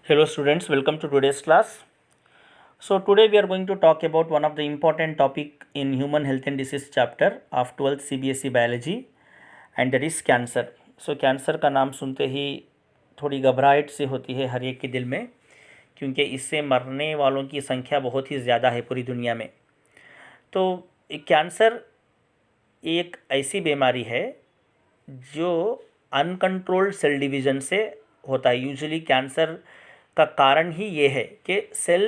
Hello students, welcome to today's class. So today we are going to talk about one of the important topic in human health and disease chapter of 12th CBSE biology and that is cancer. So cancer का नाम सुनते ही थोड़ी घबराहट सी होती है हर एक के दिल में, क्योंकि इससे मरने वालों की संख्या बहुत ही ज़्यादा है पूरी दुनिया में। तो कैंसर एक ऐसी बीमारी है जो अनकंट्रोल्ड सेल डिवीज़न से होता है। यूजुअली कैंसर का कारण ही ये है कि सेल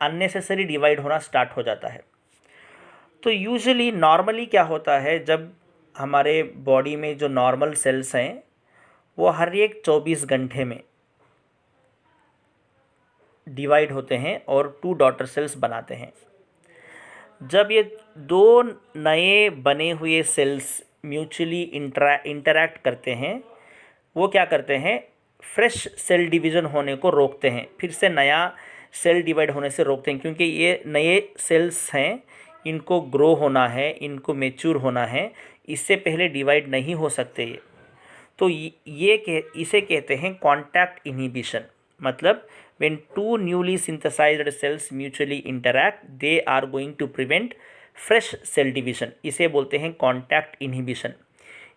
अननेसेसरी डिवाइड होना स्टार्ट हो जाता है। तो यूजुअली नॉर्मली क्या होता है, जब हमारे बॉडी में जो नॉर्मल सेल्स हैं वो हर एक 24 घंटे में डिवाइड होते हैं और 2 डॉटर सेल्स बनाते हैं। जब ये 2 नए बने हुए सेल्स म्यूचुअली इंटरैक्ट करते हैं, वो क्या करते हैं, फ्रेश सेल डिवीज़न होने को रोकते हैं, फिर से नया सेल डिवाइड होने से रोकते हैं, क्योंकि ये नए सेल्स हैं, इनको ग्रो होना है, इनको मैच्योर होना है, इससे पहले डिवाइड नहीं हो सकते ये। तो इसे कहते हैं कॉन्टैक्ट इनहिबिशन। मतलब when two newly synthesized cells mutually interact, they are going to prevent fresh cell division. इसे बोलते हैं कॉन्टैक्ट इनहिबिशन।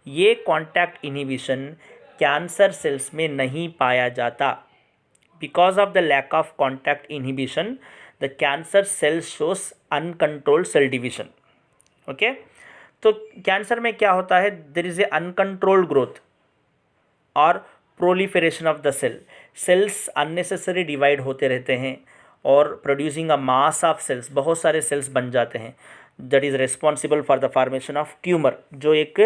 ये कॉन्टैक्ट इनहिबिशन कैंसर सेल्स में नहीं पाया जाता। Because of the lack of contact inhibition the cancer cells shows uncontrolled cell division. Okay, तो cancer में क्या होता है, there is a uncontrolled growth और proliferation of the cells unnecessary divide होते रहते हैं और producing a mass of cells, बहुत सारे सेल्स बन जाते हैं, that is responsible for the formation of tumour, जो एक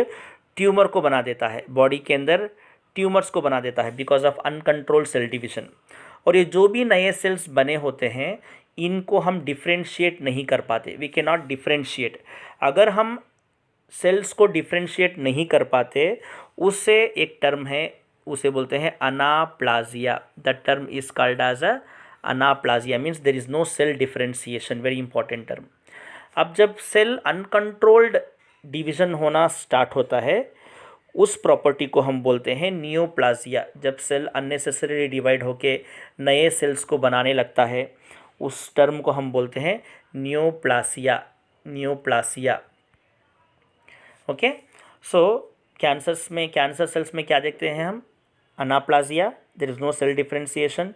ट्यूमर को बना देता है, बॉडी के अंदर ट्यूमर्स को बना देता है because of uncontrolled cell division. और ये जो भी नए सेल्स बने होते हैं इनको हम डिफ्रेंशिएट नहीं कर पाते, वी कैन नॉट डिफ्रेंशिएट। अगर हम सेल्स को डिफ्रेंशिएट नहीं कर पाते, उससे एक टर्म है, उसे बोलते हैं anaplasia. The term is called as a anaplasia, means there is no cell differentiation, very important term. अब जब सेल अनकंट्रोल्ड डिवीज़न होना स्टार्ट होता है, उस प्रॉपर्टी को हम बोलते हैं नियोप्लाजिया। जब सेल अननेसेसरी डिवाइड होके नए सेल्स को बनाने लगता है, उस टर्म को हम बोलते हैं neoplasia. Okay, so cancer cells में क्या देखते हैं हम, anaplasia, there is no cell differentiation,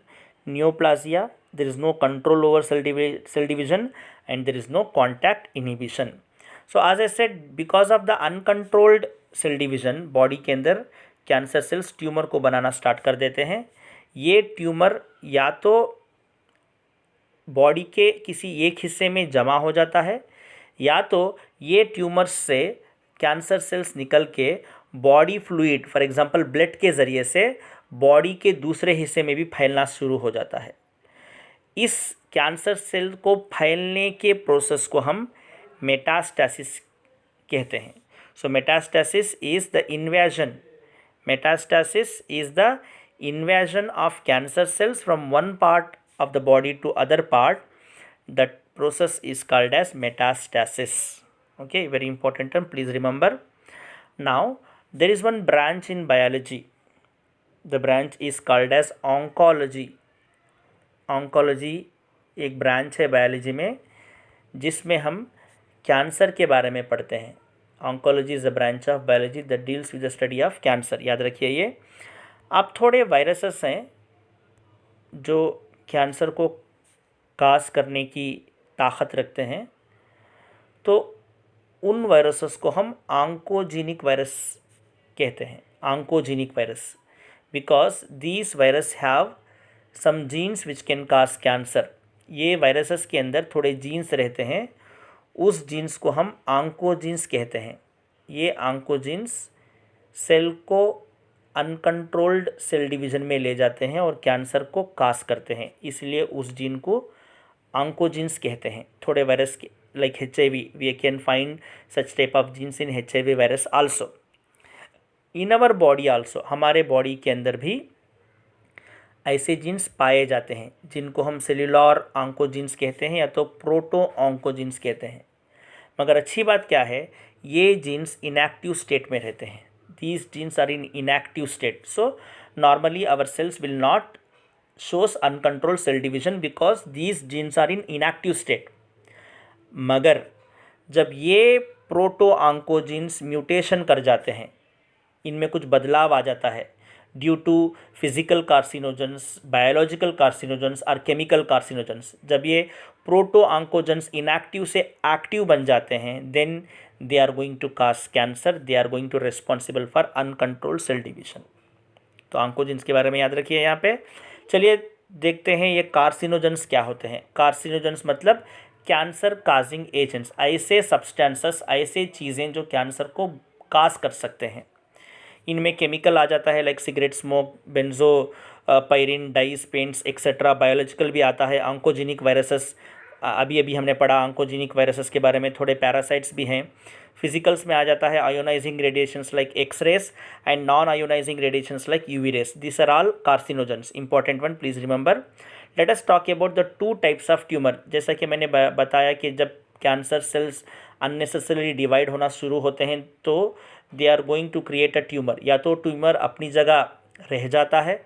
neoplasia, there is no control over cell division and there is no contact inhibition. So as I said, because of the uncontrolled cell division, body के अंदर cancer cells tumour को बनाना start कर देते हैं। ये tumour या तो body के किसी एक हिस्से में जमा हो जाता है, या तो ये ट्यूमर्स से कैंसर सेल्स निकल के body fluid, for example blood के ज़रिए से बॉडी के दूसरे हिस्से में भी फैलना शुरू हो जाता है। इस कैंसर सेल को फैलने के प्रोसेस को हम मेटास्टैसिस कहते हैं। So metastasis is the invasion of cancer cells from one part of the body to other part. That process is called as metastasis. Okay, very important term, please remember. Now there is one branch in biology, the branch is called as oncology. Oncology एक branch है biology में जिसमें हम cancer के बारे में पढ़ते हैं। Oncology is a branch of biology that deals with the study of cancer. याद रखिए ये। अब थोड़े वायरसेस हैं जो कैंसर को काज करने की ताकत रखते हैं, तो उन वायरसेस को हम ऑन्कोजेनिक वायरस कहते हैं। Oncogenic virus because these virus have some genes which can cause cancer. ये वायरसेस के अंदर थोड़े जीन्स रहते हैं, उस जीन्स को हम ऑन्कोजीन्स कहते हैं। ये ऑन्कोजीन्स सेल को अनकंट्रोल्ड सेल डिवीज़न में ले जाते हैं और कैंसर को काज करते हैं, इसलिए उस जीन को ऑन्कोजीन्स कहते हैं। थोड़े वायरस के like HIV, we can find such type of genes in HIV virus also. In our body also, हमारे बॉडी के अंदर भी ऐसे जीन्स पाए जाते हैं जिनको हम सेल्यूलर ऑन्कोजीन्स कहते हैं या तो प्रोटो ऑन्कोजीन्स कहते हैं। मगर अच्छी बात क्या है, ये जीन्स इनएक्टिव स्टेट में रहते हैं। These genes are in inactive state, so normally our cells will not shows uncontrolled cell division because these genes are in inactive state. मगर जब ये प्रोटो ऑन्कोजीन्स म्यूटेशन कर जाते हैं, इनमें कुछ बदलाव आ जाता है due to physical carcinogens, biological carcinogens और केमिकल कार्सिनोजेंस, जब ये प्रोटो ऑन्कोजेंस इनएक्टिव से एक्टिव बन जाते हैं, then they are going to cause cancer, they are going to responsible for uncontrolled cell division. तो ऑन्कोजेंस के बारे में याद रखिए यहाँ पे। चलिए देखते हैं ये कार्सिनोजेंस क्या होते हैं। कार्सिनोजेंस मतलब कैंसर काजिंग एजेंट्स, ऐसे सब्सटेंसेस, ऐसे चीज़ें जो कैंसर को काज कर सकते हैं। इनमें केमिकल आ जाता है like cigarette smoke, benzopyrene, dyes, paints etcetera. Biological भी आता है, ऑन्कोजेनिक वायरसेस, अभी अभी हमने पढ़ा ऑन्कोजेनिक वायरसेस के बारे में, थोड़े पैरासाइट्स भी हैं। फिजिकल्स में आ जाता है ionising radiations like X rays and non ionising radiations like UV rays. This are all carcinogens. Important one, please remember. Let us talk about the two types of tumour. जैसा कि मैंने बताया कि जब कैंसर सेल्स अननेसेसरीली डिवाइड होना शुरू होते हैं तो they are going to create a tumour. या तो ट्यूमर अपनी जगह रह जाता है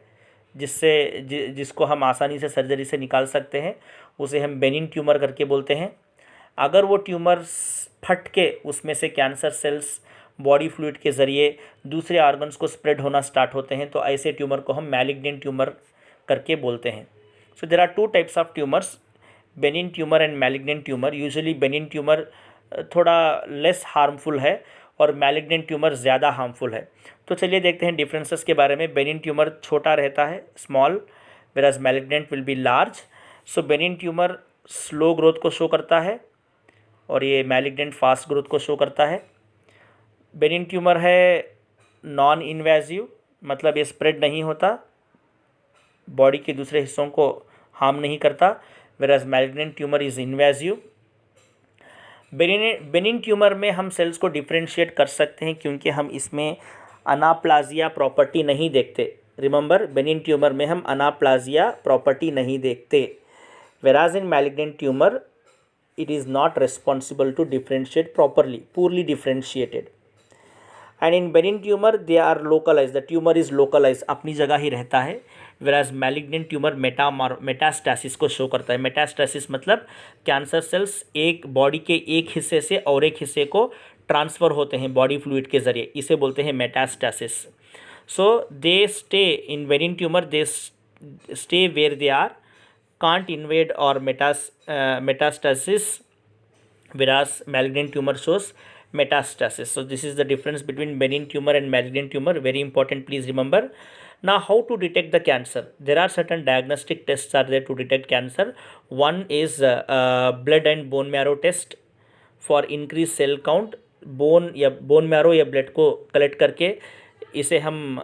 जिसको हम आसानी से सर्जरी से निकाल सकते हैं, उसे हम बेनिन ट्यूमर करके बोलते हैं। अगर वो ट्यूमर फट के उसमें से कैंसर सेल्स बॉडी फ्लूइड के ज़रिए दूसरे ऑर्गन्स को स्प्रेड होना स्टार्ट होते हैं, तो ऐसे ट्यूमर को हम मैलिग्नेंट ट्यूमर करके बोलते हैं। So there are two types of tumours, benign tumour and malignant tumour. Usually benign tumour थोड़ा लेस हार्मफुल है और मैलिग्नेंट ट्यूमर ज़्यादा हार्मफुल है। तो चलिए देखते हैं डिफरेंसेस के बारे में। बेनिन ट्यूमर छोटा रहता है, small, वेराज malignant will be large. So Benin tumour slow growth को शो करता है और ये मैलिग्नेंट फास्ट ग्रोथ को शो करता है। बेनिन ट्यूमर है नॉन इन्वेजिव, मतलब ये स्प्रेड नहीं होता, बॉडी के दूसरे हिस्सों को हार्म नहीं करता, whereas malignant tumour is invasive. Benign tumour में हम सेल्स को डिफ्रेंशिएट कर सकते हैं क्योंकि हम इसमें अनाप्लाजिया प्रॉपर्टी नहीं देखते। रिमेंबर, बेनिन ट्यूमर में हम अनाप्लाजिया प्रॉपर्टी नहीं देखते, whereas in malignant tumour it is not responsible to differentiate properly, poorly differentiated. And in benign tumor they are localized, the tumor is localized, अपनी जगह ही रहता है। whereas malignant tumor मेटास्टैसिस को show करता है। मेटास्टैसिस मतलब कैंसर सेल्स एक body के एक हिस्से से और एक हिस्से को ट्रांसफ़र होते हैं बॉडी फ्लूइड के ज़रिए, इसे बोलते हैं metastasis. So they stay in benign tumor, they stay where they are, can't invade or metastasis, whereas malignant tumor shows metastasis. So this is the difference between benign tumor and malignant tumor. Very important, please remember. Now how to detect the cancer? There are certain diagnostic tests are there to detect cancer. One is blood and bone marrow test for increased cell count. bone marrow या blood को collect करके इसे हम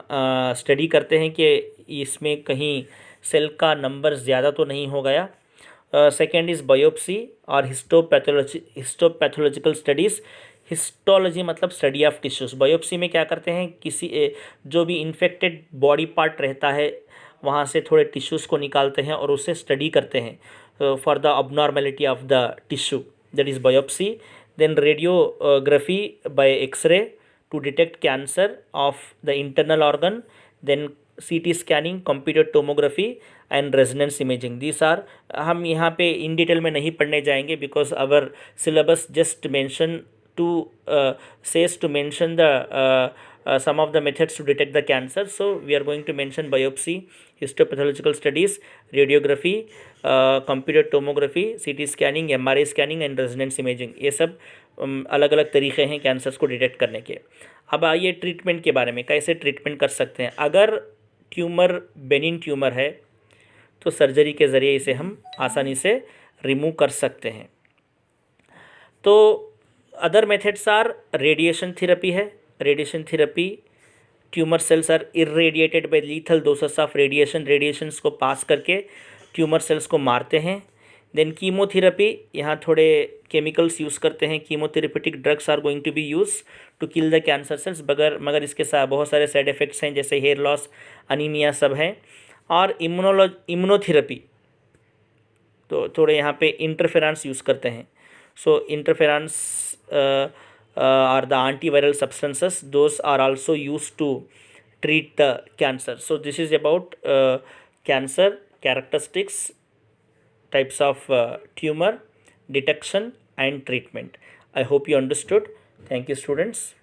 study करते हैं कि इसमें कहीं सेल का नंबर ज़्यादा तो नहीं हो गया। सेकेंड इज़ बायोप्सी और हिस्टोपैथोलॉजिकल स्टडीज़। हिस्टोलॉजी मतलब स्टडी ऑफ टिश्यूज़। बायोप्सी में क्या करते हैं, किसी जो भी इन्फेक्टेड बॉडी पार्ट रहता है वहाँ से थोड़े टिश्यूज़ को निकालते हैं और उसे स्टडी करते हैं for the abnormality of the tissue, that is biopsy. Then radiography by X ray to detect cancer of the internal organ. Then CT scanning, computer tomography and resonance imaging. These are, हम यहाँ पे in detail में नहीं पढ़ने जाएंगे because our syllabus just mention to says to mention the some of the methods to detect the cancer. So we are going to mention biopsy, histopathological studies, radiography, computer tomography, CT scanning, MRI scanning and resonance imaging. ये सब अलग अलग तरीक़े हैं cancers को detect करने के। अब आइए ट्रीटमेंट के बारे में, कैसे ट्रीटमेंट कर सकते हैं। अगर ट्यूमर बेनिन ट्यूमर है तो सर्जरी के ज़रिए इसे हम आसानी से रिमूव कर सकते हैं। तो other methods are radiation therapy है। Radiation therapy, tumour cells are irradiated by lethal doses of radiations को पास करके ट्यूमर सेल्स को मारते हैं। देन कीमोथेरेपी, यहाँ थोड़े केमिकल्स यूज़ करते हैं। Chemotherapeutic drugs are going to be use to kill the cancer cells, मगर इसके साथ बहुत सारे साइड इफ़ेक्ट्स हैं जैसे हेयर लॉस, अनीमिया सब हैं। और इम्यूनोथेरेपी, तो थोड़े यहाँ पे इंटरफेरेंस यूज़ करते हैं। सो interference are the antiviral substances, those are also used to treat the cancer. So this is about cancer characteristics, types of tumor, detection and treatment. I hope you understood. Thank you, students.